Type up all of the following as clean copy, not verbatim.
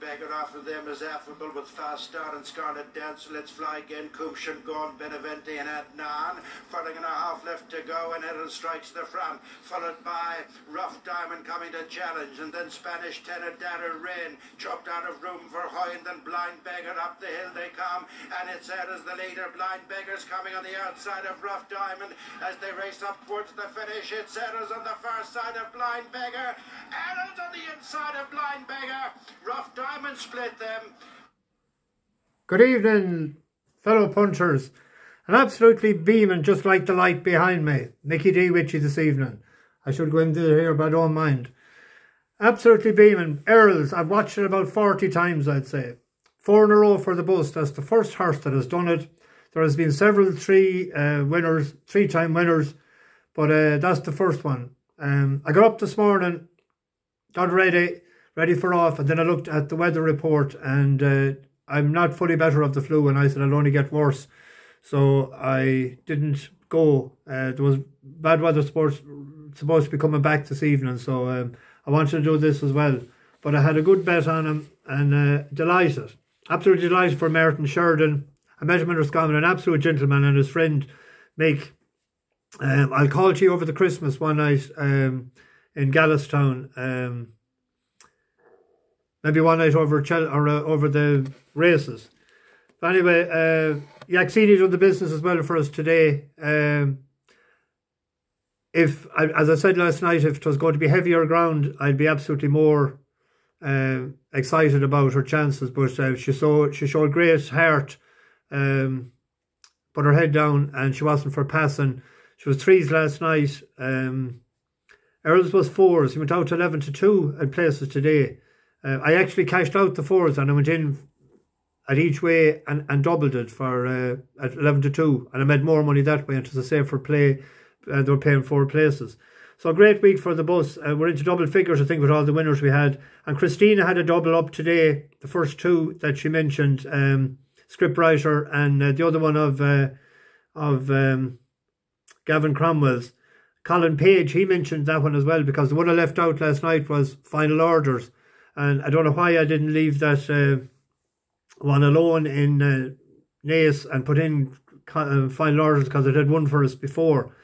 Beggar off of them is affable with fast start and scarlet dance. Let's fly again. Kumshan gone, Benevente and Adnan. 40.5 left to go, and Errol strikes the front, followed by Rough Diamond coming to challenge, and then Spanish tenor Darrell Rain chopped out of room for Hoy, and then Blind Beggar up the hill they come, and it's Errol's the leader. Blind Beggar's coming on the outside of Rough Diamond as they race up towards the finish. It's Errol's on the far side of Blind Beggar. Errol's on the inside of Blind Beggar. Rough Diamond split them. Good evening, fellow punchers. And absolutely beaming, just like the light behind me. Mickey D with you this evening. I should go into here, but I don't mind. Absolutely beaming. Earls, I've watched it about 40 times, I'd say. 4 in a row for the bus. That's the first horse that has done it. There has been several three-time winners, but that's the first one. I got up this morning, got ready for off, and then I looked at the weather report, and I'm not fully better of the flu, and I said I'll only get worse, so I didn't go. There was bad weather supposed to be coming back this evening, so I wanted to do this as well, but I had a good bet on him, and delighted, absolutely delighted for Merton Sheridan. I met him in Roscommon, an absolute gentleman, and his friend Mick. I'll call to you over the Christmas one night in Gallestown. Maybe one night over over the races. But anyway, Yaxini done the business as well for us today. As I said last night, if it was going to be heavier ground, I'd be absolutely more excited about her chances. But she showed great heart, put her head down, and she wasn't for passing. She was 3s last night. Earls was 4s. He went out 11-2 at places today. I actually cashed out the 4s, and I went in at each way and doubled it for at 11-2, and I made more money that way. And it was a safer play. They were paying 4 places. So a great week for the bus. We're into double figures, I think, with all the winners we had. And Christina had a double up today. The first 2 that she mentioned, scriptwriter, and the other one of Gavin Cromwell's. Colin Page, he mentioned that one as well, because the one I left out last night was Final Orders. And I don't know why I didn't leave that one alone in Naas and put in Final Orders, because it had won for us before.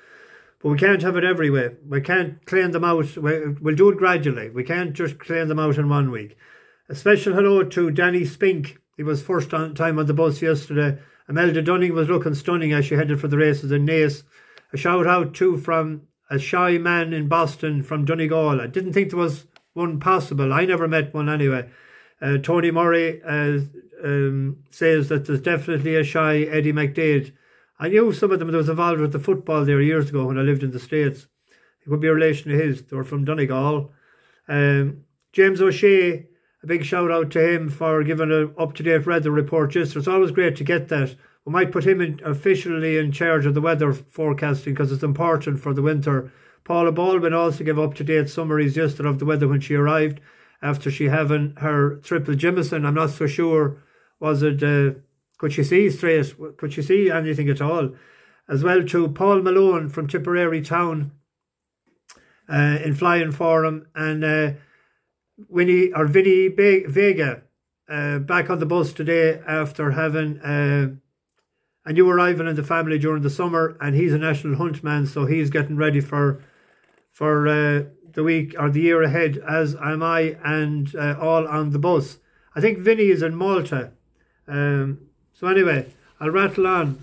But we can't have it every way. We can't clean them out. We'll do it gradually. We can't just clean them out in 1 week. A special hello to Danny Spink. He was first time on the bus yesterday. Imelda Dunning was looking stunning as she headed for the races in Naas. A shout out too from a shy man in Boston from Donegal. I didn't think there was one possible. I never met one anyway. Tony Murray says that there's definitely a shy Eddie McDade. I knew some of them that was involved with the football there years ago when I lived in the States. It would be a relation to his. They were from Donegal. James O'Shea, a big shout out to him for giving an up-to-date weather report yesterday. It's always great to get that. We might put him officially in charge of the weather forecasting, because it's important for the winter. Paula Baldwin also gave up-to-date summaries yesterday of the weather when she arrived, after she having her triple Jameson. I'm not so sure, was it, could she see straight? Could she see anything at all? As well to Paul Malone from Tipperary Town in flying for him, and Vinny Vega back on the bus today after having a new arrival in the family during the summer, and he's a national hunt man, so he's getting ready for the week or the year ahead, as am I, and all on the bus. I think Vinny is in Malta. So anyway, I'll rattle on.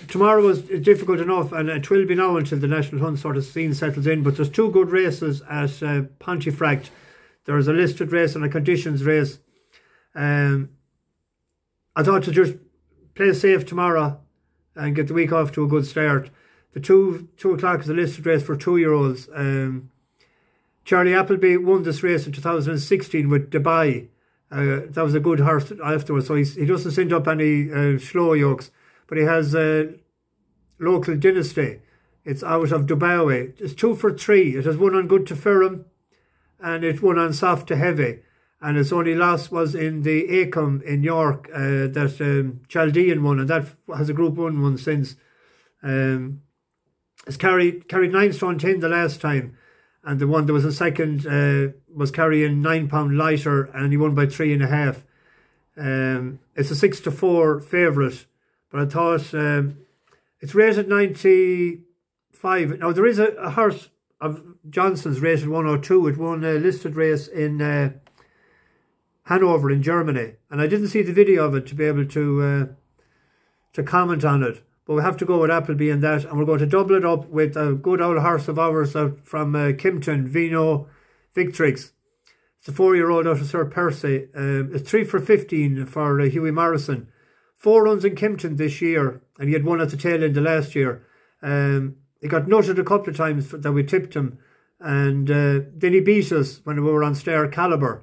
Tomorrow was difficult enough, and it will be now until the national hunt sort of scene settles in, but there's 2 good races at Pontefract. There's a listed race and a conditions race. I thought to just play safe tomorrow and get the week off to a good start. The 2 o'clock is a listed race for 2-year-olds. Charlie Appleby won this race in 2016 with Dubai. That was a good horse afterwards. So he doesn't send up any slow yokes, but he has local Dynasty. It's out of Dubai. It's 2 for 3. It has won on good to firm, and it won on soft to heavy. And its only loss was in the Acom in York, that Chaldean won, and that has a Group 1 one since. It's carried 9 stone 10 the last time, and the one that was in second was carrying £9 lighter, and he won by 3.5. It's a 6-4 favourite, but I thought it's rated 95. Now there is a horse of Johnson's rated 102. It won a listed race in Hanover in Germany, and I didn't see the video of it to be able to comment on it. But we have to go with Appleby in that, and we're going to double it up with a good old horse of ours out from Kimpton, Vino, Victrix. It's a 4-year-old out of Sir Percy. It's 3 for 15 for Hughie Morrison. 4 runs in Kimpton this year, and he had one at the tail end of last year. He got nutted a couple of times that we tipped him, and then he beat us when we were on Star Calibre.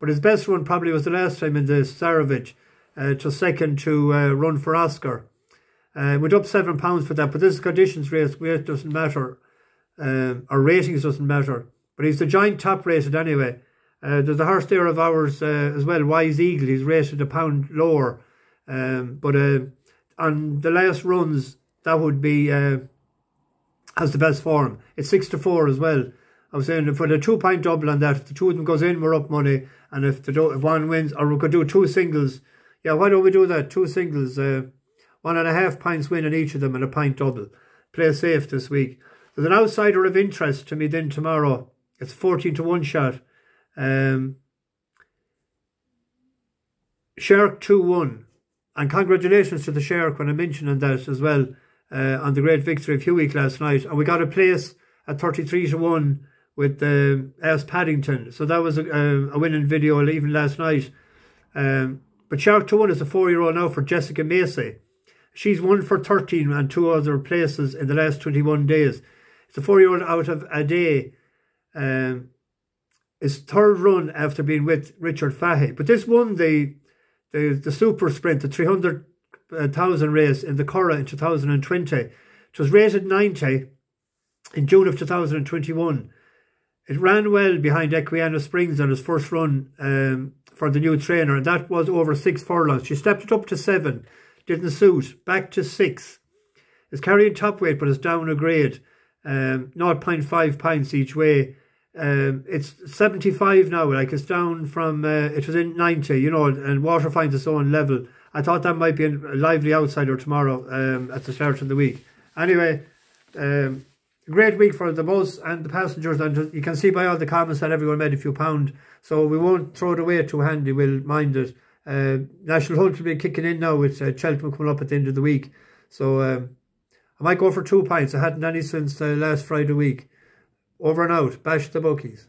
But his best run probably was the last time in the Sarovich, to second to Run for Oscar. Went up £7 for that, but this is conditions race. Weight doesn't matter, or ratings doesn't matter. But he's the giant top rated anyway. There's a horse there of ours as well, Wise Eagle. He's rated £1 lower. But on the last runs, that would be has the best form. It's 6-4 as well. I was saying for the 2-point double on that, if the two of them goes in, we're up money. And if one wins, or we could do 2 singles. Yeah, why don't we do that? 2 singles. 1.5 pints win in each of them and a pint double. Play safe this week. There's an outsider of interest to me then tomorrow. It's 14-1 shot. Shark 2-1. And congratulations to the Shark when I mentioned that as well, on the great victory of Hewick last night. And we got a place at 33-1 with S. Paddington. So that was a winning video even last night. But Shark 2-1 is a 4-year-old now for Jessica Macy. She's 1 for 13 and 2 other places in the last 21 days. It's a 4-year-old out of a day. His 3rd run after being with Richard Fahey. But this won the super sprint, the 300,000 race in the Curragh in 2020. It was rated 90 in June of 2021. It ran well behind Equiana Springs on his first run for the new trainer, and that was over 6 furlongs. She stepped it up to 7. Didn't suit. Back to 6. It's carrying top weight, but it's down a grade. 0.5 pints each way. It's 75 now. Like, it's down from, it was in 90, you know, and water finds its own level. I thought that might be a lively outsider tomorrow at the start of the week. Anyway, great week for the bus and the passengers. And you can see by all the comments that everyone made a few pound. So we won't throw it away too handy. We'll mind it. National Hunt will be kicking in now with Cheltenham coming up at the end of the week. So I might go for 2 pints. I hadn't any since last Friday week. Over and out. Bash the bookies.